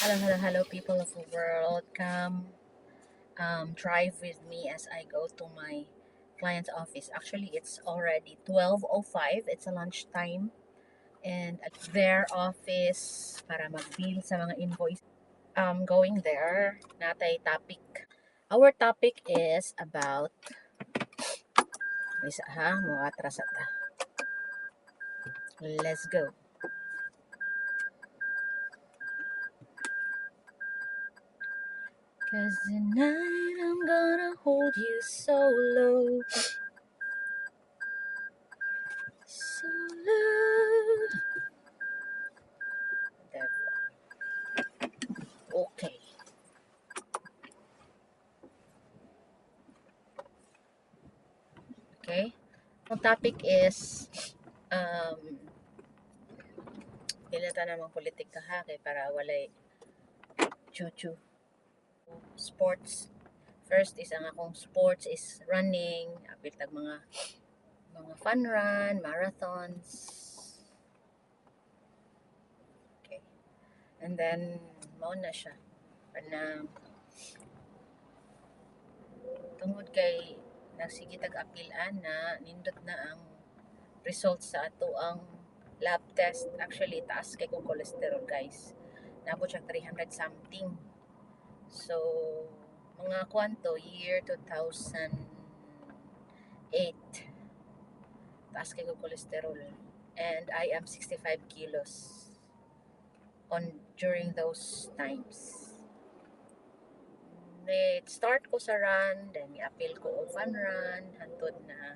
Hello, people of the world. Come drive with me as I go to my client's office. Actually, it's already 12:05. It's a lunchtime. And at their office para mag-bill sa mga invoice. Going there, natay topic. Our topic is about, isa ha, mo atras ata. Let's go. Cause tonight I'm gonna hold you so low. So low. Okay. Okay. Ang topic is pilata namang politika ha kay para walay chuchu. Sports. First is ang akong sports is running, apil tag mga fun run, marathons. Okay. And then mao na siya. Na tungod kay nagsige tag apilan na nindot na ang results sa ato ang lab test. Actually taas kay kong cholesterol guys. Nabot siya 300 something. So mga kwanto year 2008 taas kay ko cholesterol and I am 65 kilos on during those times. Start ko sa run, then i-appeal ko og fun run hantod na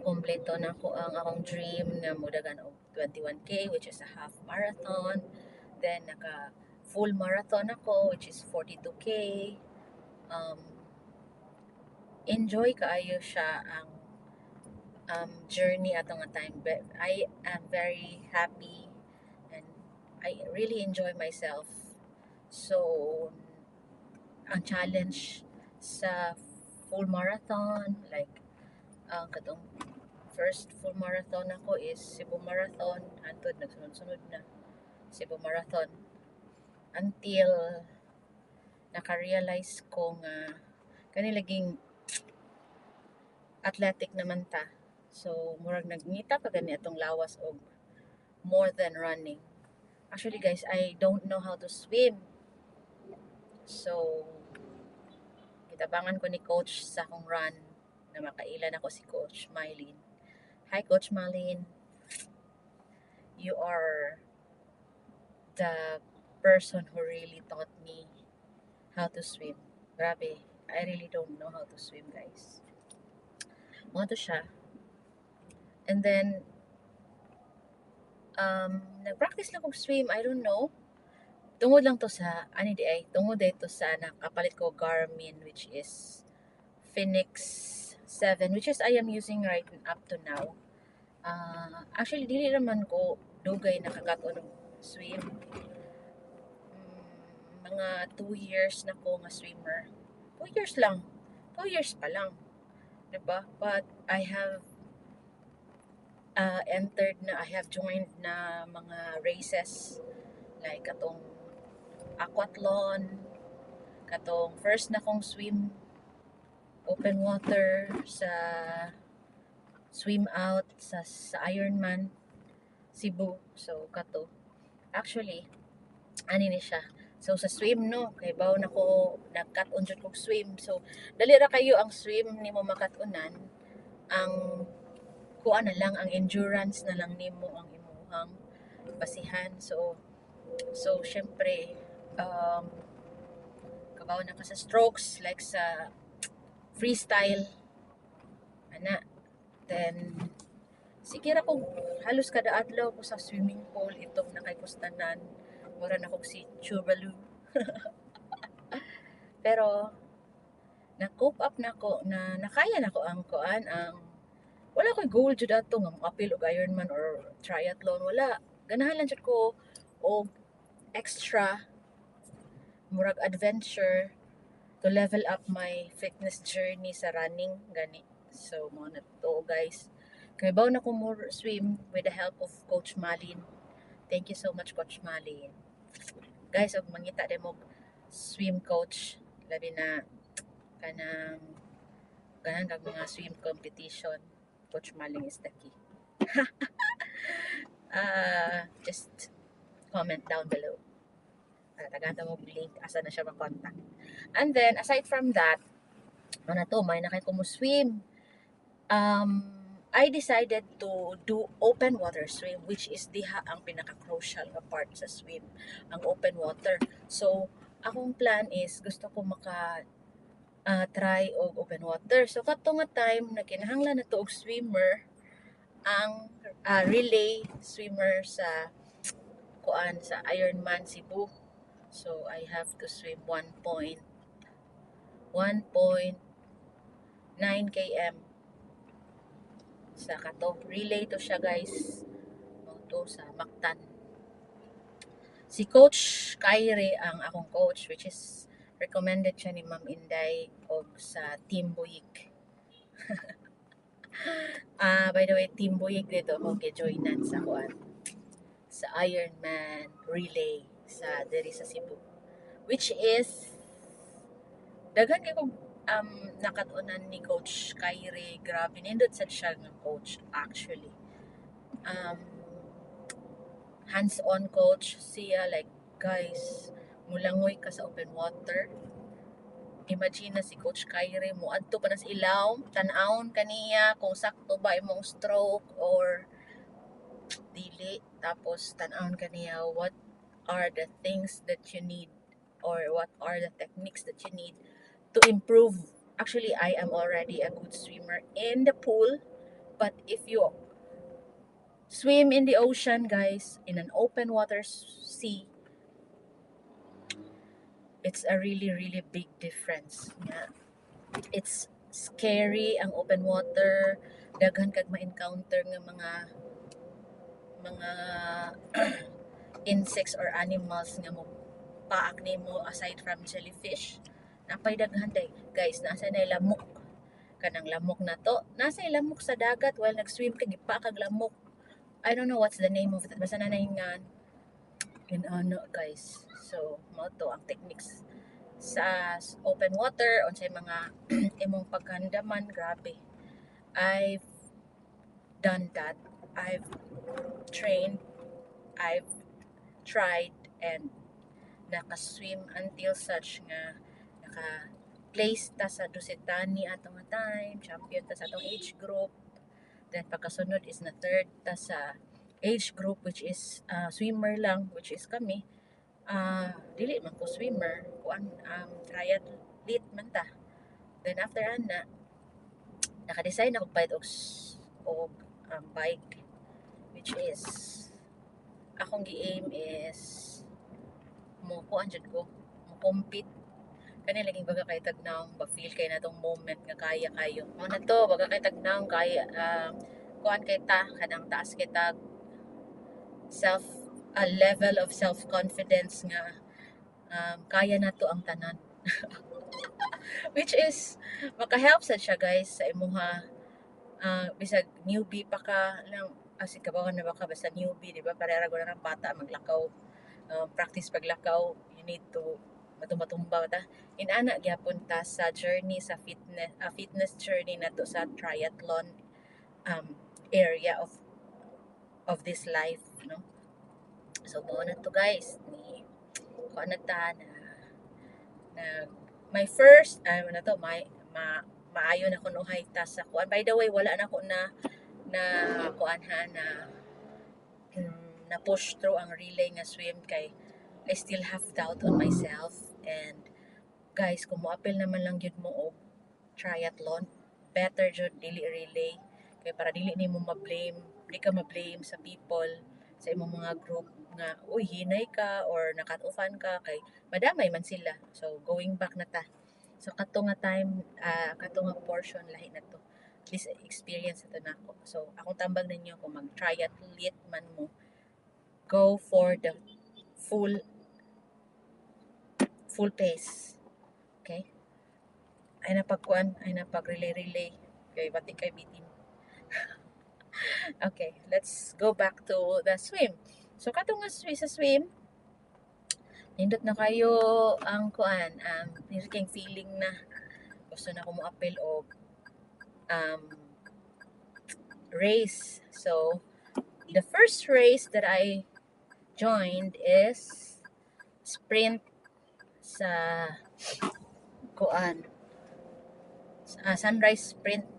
kompleto na ko ang akong dream nga modagan og 21K which is a half marathon. Then naka full marathon ako which is 42K. Enjoy kaayo siya ang journey ato nga time. I am very happy and I really enjoy myself. So ang challenge sa full marathon like katong first full marathon ako is Cebu Marathon, antod nagsunod-sunod na Cebu Marathon until naka-realize ko nga kani laging athletic naman ta. So murag nagngita pa gani atong lawas og more than running. Actually guys, I don't know how to swim. So gitabangan ko ni coach sa akong run na makailan ako si Coach Mylene. Hi Coach Mylene. You are the person who really taught me how to swim. Grabe, I really don't know how to swim guys. Mga to siya. And then nag-practice lang kong swim, I don't know. Tungod lang to sa, tungod dito sa nakapalit ko Garmin which is Phoenix 7 which is I am using right up to now. Actually, dili naman ko dugay nakakaton og swim. Mga 2 years na ko nga swimmer. 2 years lang. 2 years pa lang. Diba? But I have I have joined na mga races like katong aquathlon, katong first na kong swim open water sa swim out sa Ironman Cebu. So kato actually ani ni siya. So sa swim no, kay bawo na ko nagkat-on jud kog swim. So dali ra kayo ang swim nimo makat-unan. Ang kuan na lang ang endurance na lang nimo ang imuhang basihan. So syempre kabaw na ka sa strokes like sa freestyle ana. Then sige ra ko halos kada adlaw ko sa swimming pool itong nakaykustanan. Mura na kog si Chubalu. Pero na-cope up na ko na nakaya na ko ang kuan ang wala ko'y goal jud ato nga mo-appeal og Ironman or triathlon, wala. Ganahan lang jud ko og extra murag adventure to level up my fitness journey sa running gani. So mo na to guys. Kay baw na ko more swim with the help of Coach Malin. Thank you so much Coach Malin. Guys, og mangita din mo swim coach, labi na kanang ganan kag mga swim competition. Coach Maling is the key. Just comment down below. Tagata mo link asa na siya makontak. And then aside from that, ano to, may nakay ko mo swim. I decided to do open water swim, which is diha ang pinaka-crucial na part sa swim, ang open water. So, akong plan is gusto ko try og open water. So, kato nga time na kinahanglan na to og swimmer, ang relay swimmer sa Ironman Cebu. So, I have to swim 1.9 km sa kato. Relay to siya, guys. To sa Mactan. Si Coach Kyrie ang akong coach, which is recommended siya ni Ma'am Inday og sa Team Buyik. By the way, Team Buyik dito ako gi-joinan sa Ironman Relay sa diri sa Cebu, which is daghan kay kog nakatunan ni Coach Kyrie. Grabe nindot sad siya nga coach actually. Hands-on coach siya, like guys, mulangoy ka sa open water. Imagine na si Coach Kyrie mo adto pa na sa ilaw, tan-awon kaniya kung sakto ba imong stroke or dili, tapos tan-awon kaniya what are the things that you need or what are the techniques that you need to improve. Actually, I am already a good swimmer in the pool, but if you swim in the ocean, guys, in an open water sea, it's a really, really big difference. Yeah. It's scary ang open water. Daghan kag ma-encounter nga mga insects or animals nga mo paak nimo aside from jellyfish. Napay daghan day. Guys, nasa na lamok. Kanang lamok na to. Nasa lamok sa dagat while nag-swim kag gipa kag lamok. I don't know what's the name of it. Basta na nga guys. So, mo to ang techniques sa open water unsay mga imong pagkandaman. Grabe, I've done that. I've trained, I've tried, and nakaswim until such nga naka-place ta sa Dusitani atong time, champion ta sa atong age group. Then pagkasunod is na third ta sa age group, which is swimmer lang, which is kami. Dili man ko swimmer, kuan triathlete man ta. Then after na naka-design ako pahit og bike, which is akong gi-aim is mo kuan jud ko mo compete kani laging baga kay tagnaw ba feel kay natong moment nga kaya kayo mo na to baga kay tagnaw kaya kuan kay ta kanang taas kay tag self a level of self confidence nga kaya na to ang tanan. Which is maka-help sad siya, guys, sa imuha bisag newbie pa ka lang kabawan na baka basta newbie, di ba, parera ko na ng bata maglakaw, practice paglakaw, you need to matumba ta inana gyapon ta sa journey sa fitness journey na to sa triathlon area of this life, no? So mo na to, guys, ni ko na ta na my first na to maayo na ko nuhay ta sa kuan. By the way, wala na ko na kuan na push through ang relay nga swim kay I still have doubt on myself. And guys, kung mo-appeal naman lang yun mo og triathlon, better jud dili relay kay para dili nimo di ka ma-blame sa people sa imong mga group nga uy hinay ka or nakat-offan ka kay madamay man sila. So going back na ta. So kato nga time kato nga portion lahi na to. At least experience ito na ako. So akong tambag ninyo kung mag-triathlete man mo, go for the full pace. Okay? Ay napagkuan, ay napag-relay kay batik kay bitin. Okay, let's go back to the swim. So katong nga sa swim, Nindot na kayo ang kuan, king feeling na gusto na ko mo appeal og um, race. So, the first race that I joined is sprint sa kuan, sunrise sprint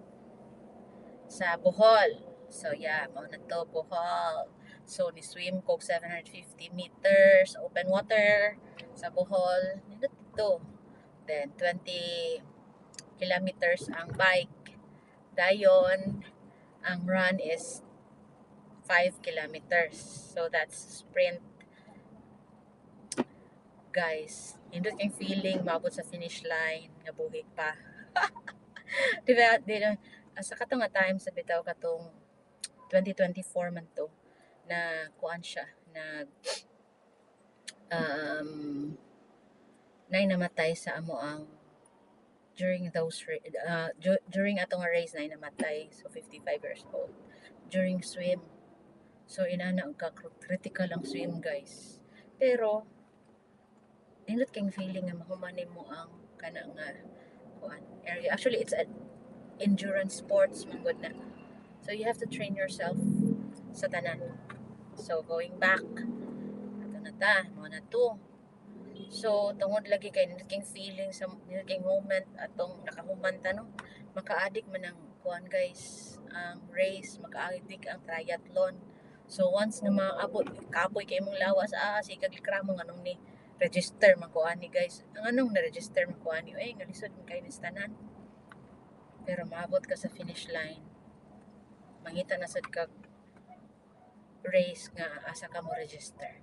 sa Bohol. So yeah, mao na to Bohol. So ni swim ko 750 meters open water sa Bohol. Nindot dito. Then 20 kilometers ang bike. Dayon ang run is 5 kilometers. So that's sprint, guys. Nindot kang feeling maabot sa finish line nga buhi pa. Diba? Sa katong nga time sa bitaw katong 2024 man to na kuan siya na um, nay namatay sa amo ang during during atong race nay namatay, so 55 years old during swim. So inana ang critical ang swim, guys, pero nindot kang feeling nga mahumanin mo ang kana nga kuan area. Actually it's an endurance sports man gud na, so you have to train yourself sa tanan. So going back ato na ta mo na to. So tungod lagi kay naging feeling sa naging moment atong nakahuman ta no, maka-addict man ang kuan, guys, ang race, maka-addict ang triathlon. So once na maabot kapoy kay mong lawas, sige gikramo nganong ni register man ko ani, guys. Ang anong na register man ko ani, ay ngalisod man kay ni tanan. Pero maabot ka sa finish line, mangita na sad kag race nga asa ka mo register.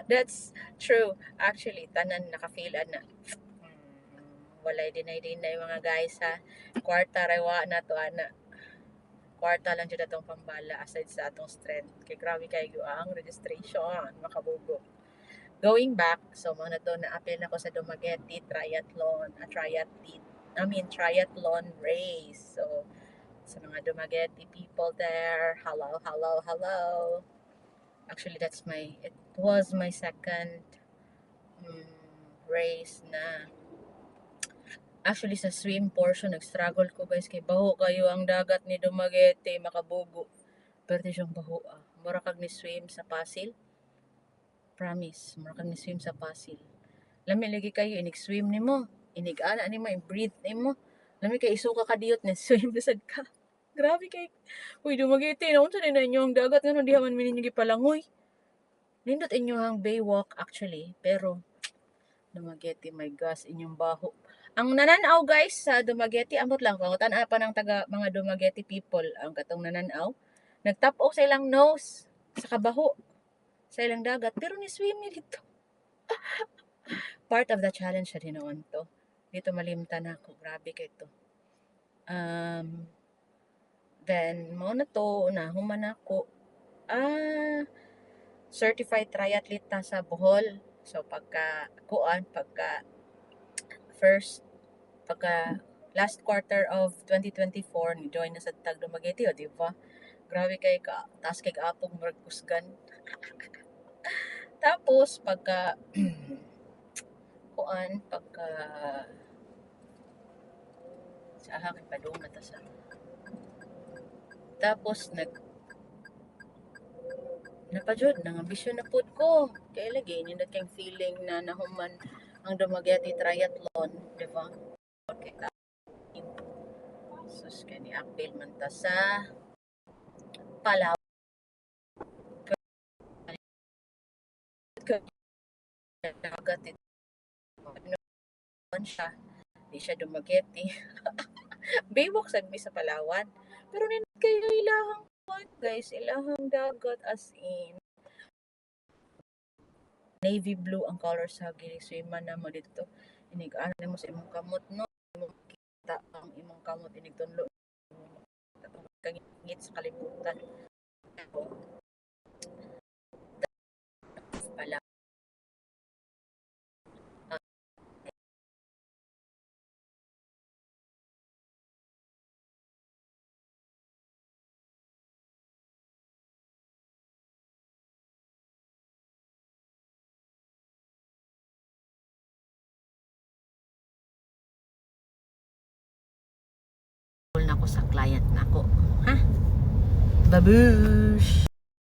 That's true. Actually, tanan naka-feel na. Walay dinay-dinay mga guys ha. Kwarta rewa na to ana. Kwarta lang jud atong pambala aside sa atong strength. Kay grabe kay ang registration, makabugo. Going back, so mga to na appeal na ko sa Dumaguete triathlon race. So sa mga Dumaguete people there, hello, hello, hello. Actually, it was my second race na. Actually, sa swim portion, nag-struggle ko, guys, kay baho kayo ang dagat ni Dumaguete, makabugo. Pero di siyang baho, mura kag ni swim sa Pasil. Promise, mura kag ni swim sa Pasil. Lami lagi kayo, inig-swim ni mo, inig-ana ni mo, i-breathe ni mo. Lami kay isuka ka diyot, ni swim bisad ka. Grabe kay, uy, Dumaguete, naunsa na inyo ang dagat, nga di haman mininyo gipalangoy. Nindot inyo ang Baywalk, actually, pero Dumaguete, my gosh, inyong baho. Ang nananaw, guys, sa Dumaguete, ambot lang kung tanan pa ng taga mga Dumaguete people ang katong nananaw. Nagtap-o sa ilang nose sa kabaho sa ilang dagat, pero ni swim ni dito. Part of the challenge sa dinoon to. Dito malimtan ako, grabe kay to. Then mo na to na human ako. Certified triathlete ta sa Bohol. So pagka first pagka last quarter of 2024 ni join na sa Tag Dumaguete, o di ba? Grabe kay ka taas kay kaapong murag kusgan. Tapos pagka pagka sa akin padung ta sa. Tapos napajud nang ambisyon na pud ko. Kay lagi ni kang feeling na nahuman ang Dumaguete triathlon, di ba? Okay, sus kani apil man ta sa Palawan. Dagat ito siya, di siya Dumaguete. Baywalk sad mi sa Palawan. Pero nindot kayo ilahang guys, ilahang dagat as in navy blue ang color sa giliswiman na mo dito. Inig-ana mo sa imong kamot, no? Imong kita ang imong kamot, inigtunlo. Kangit sa kalibutan. Pala. ko sa client nako. Ha? Babu!